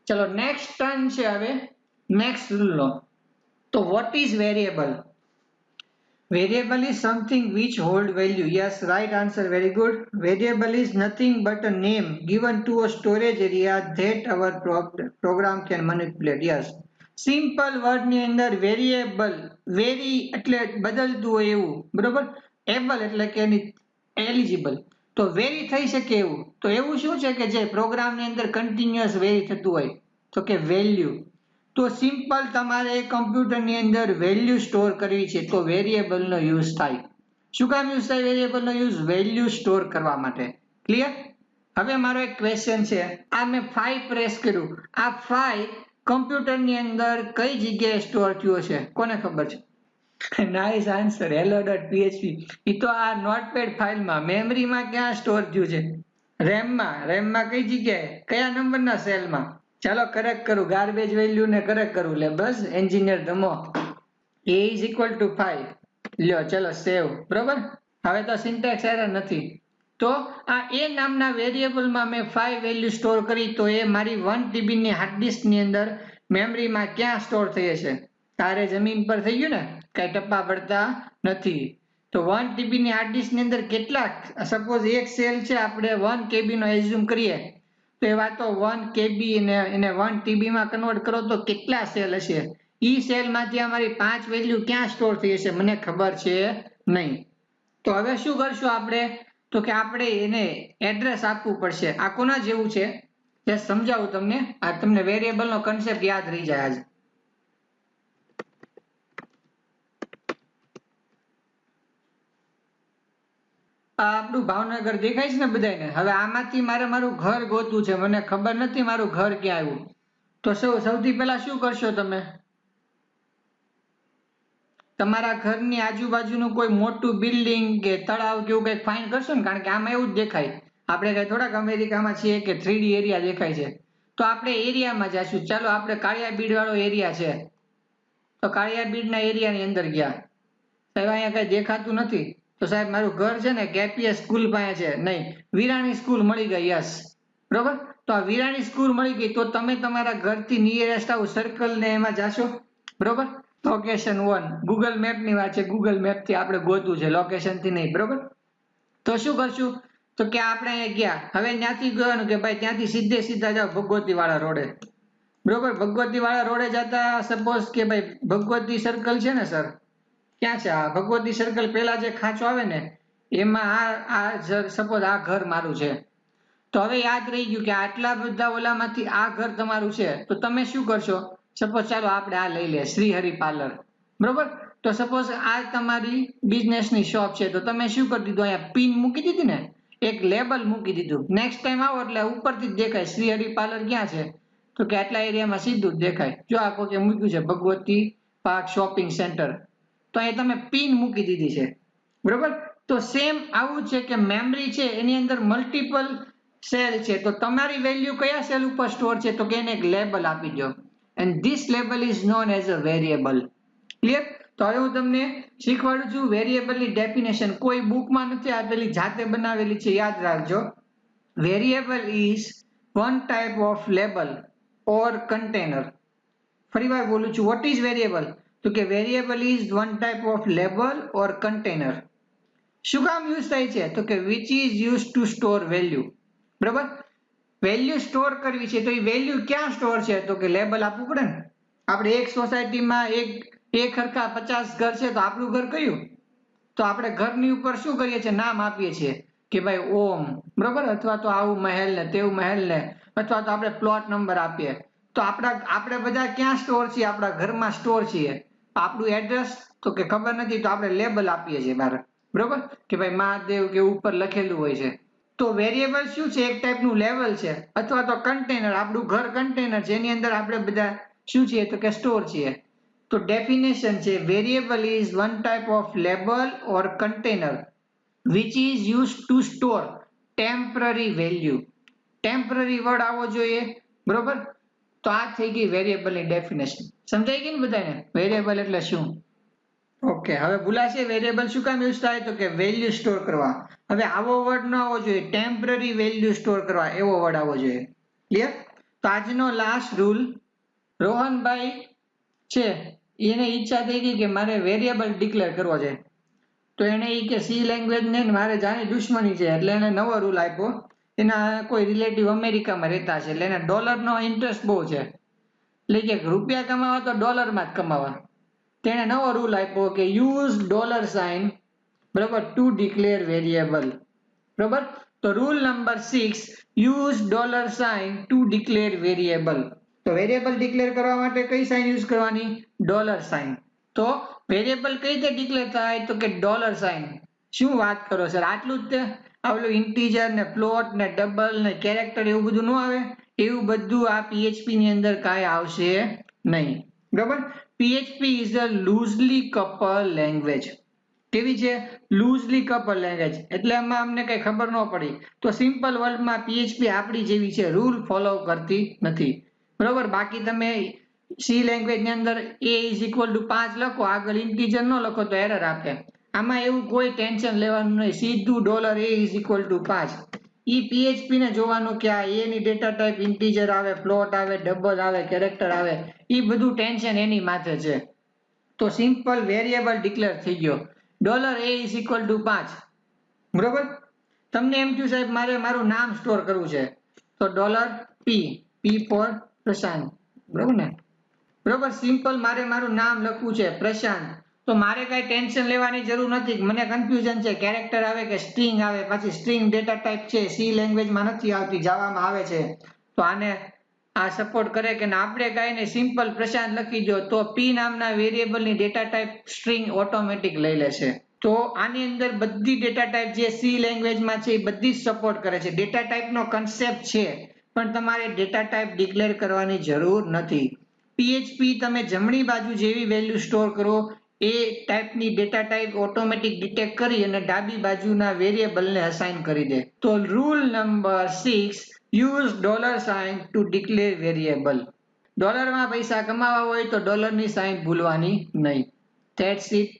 ચલો next turn છે હવે નેક્સ્ટ રૂલ નો. તો what is variable? Variable is something which hold value. Yes, right answer. Very good. Variable is nothing but a name given to a storage area that our program can manipulate. Yes. Simple word ની અંદર variable, very એટલે બદલતું હોય એવું, બરોબર? Able એટલે કે eligible, તો very થઈ શકે એવું. તો એવું શું છે કે જે પ્રોગ્રામ ની અંદર કન્ટિન્યુઅસ વેરી થતું હોય? તો કે વેલ્યુ. તો સિમ્પલ તમારે કમ્પ્યુટર ની અંદર વેલ્યુ સ્ટોર કરવી છે તો વેરિયેબલ નો યુઝ થાય. શું કામ યુઝ થાય વેરિયેબલ નો યુઝ? વેલ્યુ સ્ટોર કરવા માટે. ક્લિયર? હવે મારો એક ક્વેશ્ચન છે, આ મેં 5 પ્રેસ કર્યું, આ 5 કમ્પ્યુટર ની અંદર કઈ જગ્યાએ સ્ટોર થયો છે? કોને ખબર છે? Nice answer, hello.php. ઈ તો આ નોટપેડ ફાઇલમાં, મેમરીમાં ક્યાં સ્ટોર થયું છે? રેમમાં કઈ જગ્યાએ? કયા નંબરના સેલમાં? ચાલો કરેક્ટ કરું, ગાર્બેજ વેલ્યુ ને કરેક્ટ કરું. લે બસ એન્જિનિયર ધમો. a is equal to 5. લ્યો ચલો સેવ. બરોબર? હવે તો સિન્ટેક્સ એરર નથી. તો આ a નામના વેરિયેબલમાં મેં 5 વેલ્યુ સ્ટોર કરી, તો એ મારી 1 TB ની હાર્ડ ડિસ્ક ની અંદર મેમરીમાં ક્યાં સ્ટોર થઈ હશે? તારે જમીન પર થઈ ગયું ને, કઈ ટપ્પા પડતા નથી. તો 1 TB ની હાર્ડ ડિસ્ક ની અંદર કેટલા, સપોઝ એક સેલ છે, આપણે 1 KB નો એઝ્યુમ કરીએ, તો એવા તો 1 KB ને એને 1 TB માં કન્વર્ટ કરો તો કેટલા સેલ હશે? ઈ સેલ માંથી અમારી 5 વેલ્યુ ક્યાં સ્ટોર થઈ હશે મને ખબર છે નહીં. તો હવે શું કરશું આપણે? તો કે આપણે એને એડ્રેસ આપવું પડશે. આ કોના જેવું છે જે સમજાવું તમને, આ તમને વેરિયેબલ નો કન્સેપ્ટ યાદ રહી જાય આજ. આ આપણું ભાવનગર દેખાય છે ને બધાને? હવે આમાંથી મારે મારું ઘર ગોતવું છે, મને ખબર નથી મારું ઘર ક્યાં આવ્યું. તો સૌથી પહેલા શું કરશો તમે? તમારા ઘરની આજુબાજુનું કોઈ મોટું બિલ્ડિંગ કે તળાવ કે એવું કંઈક ફાઇન્ડ કરશો ને, કારણ કે આમાં એવું જ દેખાય. આપણે કઈ થોડાક અમેરિકામાં છીએ કે 3D એરિયા દેખાય છે. તો આપણે એરિયામાં જઈશું. ચાલો આપણે કાળિયા બીડ વાળો એરિયા છે, તો કાળિયા બીડના એરિયાની અંદર ગયા. સાહેબ અહીંયા કઈ દેખાતું નથી. તો સાહેબ મારું ઘર છે ને કેપીએસ સ્કૂલ પાસે છે. નહીં, વિરાણી સ્કૂલ મળી ગઈ. યસ, બરોબર. તો આ વિરાણી સ્કૂલ મળી ગઈ તો તમે તમારા ઘરથી નિયરેસ્ટ આવું સર્કલ ને એમાં જાશો, બરોબર. લોકેશન 1 ગૂગલ મેપ ની વાત છે, ગૂગલ મેપ થી આપણે ગોતવું છે, લોકેશન થી નહીં, બરોબર. તો શું કરશું? તો કે આપણે અહીંયા ગયા, હવે ત્યાંથી ગયું કે ભાઈ ત્યાંથી સીધા જાઓ ભગવતી વાળા રોડે, બરોબર. ભગવતી વાળા રોડે જતા સપોઝ કે ભાઈ ભગવતી સર્કલ છે ને સર, ક્યાં છે આ ભગવતી સર્કલ? પેલા જે ખાંચો આવે ને એમાં આ સપોઝ આ ઘર મારું છે. તો હવે યાદ રહી ગયું કે આટલા બધા ઓલામાંથી આ ઘર તમારું છે, તો તમે શું કરશો? સપોઝ ચાલો આપણે આ લઈ લે, શ્રીહરિ પાર્લર, બરોબર. તો સપોઝ આ તમારી બિઝનેસની શોપ છે, તો તમે શું કરી દીધું? અહીંયા પિન મૂકી દીધી ને, એક લેબલ મૂકી દીધું. નેક્સ્ટ ટાઈમ આવો એટલે ઉપરથી જ દેખાય શ્રીહરિ પાર્લર ક્યાં છે, તો કે આટલા એરિયામાં સીધું જ દેખાય. જો આ કોઈ મૂક્યું છે ભગવતી પાર્ક શોપિંગ સેન્ટર, તો અહીંયા તમે પિન મૂકી દીધી છે, બરોબર. તો સેમ આવું છે કે મેમરી છે એની અંદર મલ્ટિપલ સેલ છે, તો તમારી વેલ્યુ કયા સેલ ઉપર સ્ટોર છે? તો કે એને એક લેબલ આપી દો, and this label is known as a variable. Clear? તો હવે હું તમને શીખવાડું છું વેરિયેબલ ની ડેફિનેશન. કોઈ બુકમાં નથી આપેલી, જાતે બનાવેલી છે, યાદ રાખજો. Variable is one type of label or container. ફરીવાર બોલું છું, વોટ ઇઝ વેરિયેબલ? તો કે variable is one type of label or container. શું કામ યુઝ થાય છે? તો કે which is use to store value, બરોબર. વેલ્યુ સ્ટોર કરવી છે તો એ વેલ્યુ ક્યાં સ્ટોર છે? તો કે લેબલ આપવું પડે ને. આપણે એક સોસાયટીમાં એક હરખા 50 ઘર છે, તો આપણું ઘર કયું? તો આપણે ઘરની ઉપર શું કરીએ છીએ? નામ આપીએ છીએ કે ભાઈ ઓમ, બરોબર, અથવા તો આવું મહેલ ને તેવું મહેલ ને, અથવા તો આપણે પ્લોટ નંબર આપીએ. તો આપણે બધા ક્યાં સ્ટોર છીએ? આપણા ઘરમાં સ્ટોર છીએ. આપણું એડ્રેસ તો કે ખબર નથી, તો આપણે લેબલ આપીએ છીએ બહાર, બરોબર, કે ભાઈ મહાદેવ કે ઉપર લખેલું હોય છે. તો વેરિયેબલ શું છે? એક ટાઈપનું લેવલ છે, અથવા તો કન્ટેનર. આપણું ઘર કન્ટેનર છે, એની અંદર આપણે બધા શું છીએ? તો કે સ્ટોર છીએ. તો ડેફિનેશન છે, variable is one type of label or container which is used to store temporary value. Temporary word આવવો જોઈએ, બરોબર. તો આ થઈ ગઈ વેરિયેબલ ની ડેફિનેશન. સમજાઈ ગઈ ને બધાને વેરિયેબલ એટલે શું? ઓકે, હવે ભૂલાશે વેરિયેબલ શું કામ યુઝ થાય? તો કે વેલ્યુ સ્ટોર કરવા. હવે આવો વર્ડ ન આવવો જોઈએ, ટેમ્પરરી વેલ્યુ સ્ટોર કરવા એવો વર્ડ આવવો જોઈએ. ક્લિયર? તો આજનો લાસ્ટ રૂલ, રોહનભાઈ છે એને ઈચ્છા થઈ ગઈ કે મારે વેરિયેબલ ડિક્લેર કરવો છે, તો એને ઈ કે સી લેંગ્વેજ ને મારે જાણી દુશ્મની છે એટલે એને નવો રૂલ આપ્યો. એના કોઈ રિલેટિવ અમેરિકામાં રહેતા છે એટલે એને ડોલરનો ઇન્ટરેસ્ટ બહુ છે, એટલે કે રૂપિયા કમાવા તો ડોલરમાં જ કમાવા. તેણે નવો રૂલ આપ્યો કે યુઝ ડોલર સાઇન, બરાબર, ટુ ડિક્લેર વેરિયેબલ. બરાબર, તો rule number 6, use dollar sign to declare variable. તો વેરિયેબલ ડિક્લેર કરવા માટે કઈ સાઇન યુઝ કરવાની? Dollar sign. તો વેરિયેબલ કઈ રીતે ડિક્લેર થાય? તો કે ડોલર સાઇન. શું વાત કરો સર, આટલું જ તે? આવલું ઇન્ટીજર ને ફ્લોટ ને ડબલ ને કેરેક્ટર એવું બધું ન આવે? એવું બધું આ પીએચપી ની અંદર કાંઈ આવશે નહીં. બરાબર, PHP is a loosely couple language. કેવી છે? Loosely couple language. એટલે આમાં અમને કઈ ખબર ન પડી તો સિમ્પલ વર્ડમાં પીએચપી આપણી જેવી છે, રૂલ ફોલો કરતી નથી. બરોબર, બાકી તમે સી લેંગ્વેજ ની અંદર a ઇઝ ઇક્વલ ટુ 5 લખો, આગળ ઇન્ટીજર ન લખો તો એરર આપે. આમાં એવું કોઈ ટેન્શન લેવાનું નહીં, સીધું dollar a is equal to 5. E PHP ને જોવાનું કે આ a ની ડેટા ટાઈપ ઇન્ટીજર આવે, ફ્લોટ આવે, ડબલ આવે, કેરેક્ટર આવે, ઈ બધું ટેન્શન એની માથે છે. તો સિમ્પલ વેરિયેબલ ડિક્લેર થઈ ગયો, dollar a is equal to 5. બરોબર, તમને એમ થયું સાહેબ મારે મારું નામ સ્ટોર કરવું છે, તો ડોલર p ફોર પ્રશાંત. બરોબર ને? બરોબર, સિમ્પલ મારે મારું નામ લખવું છે પ્રશાંત, તો મારે કઈ ટેન્શન લેવાની જરૂર નથી. મને કન્ફ્યુઝન છે કેરેક્ટર આવે કે સ્ટ્રિંગ આવે, પછી સ્ટ્રિંગ ડેટા ટાઈપ છે, સી લેંગ્વેજમાં નથી આવતી, જાવામાં આવે છે, તો આને આ સપોર્ટ કરે કે આપણે કઈ નહીં, સિમ્પલ પ્રશાંત લખી દો તો p નામના વેરિયેબલની ડેટા ટાઈપ સ્ટ્રિંગ ઓટોમેટિક લઈ લેશે. તો આની અંદર બધી ડેટા ટાઈપ જે સી લેંગ્વેજમાં છે એ બધી જ સપોર્ટ કરે છે. ડેટા ટાઈપનો કન્સેપ્ટ છે પણ તમારે ડેટા ટાઈપ ડિક્લેર કરવાની જરૂર નથી. પીએચપી તમે જમણી બાજુ જેવી વેલ્યુ સ્ટોર કરો એ ટાઈપની ડેટા ટાઈપ ઓટોમેટિક ડિટેક્ટ કરી અને ડાબી બાજુના વેરિયેબલને અસાઇન કરી દે. તો rule number 6, use dollar sign to declare variable. ડોલરમાં પૈસા કમાવા હોય તો ડોલરની સાઇન ભૂલવાની નહીં. That's it.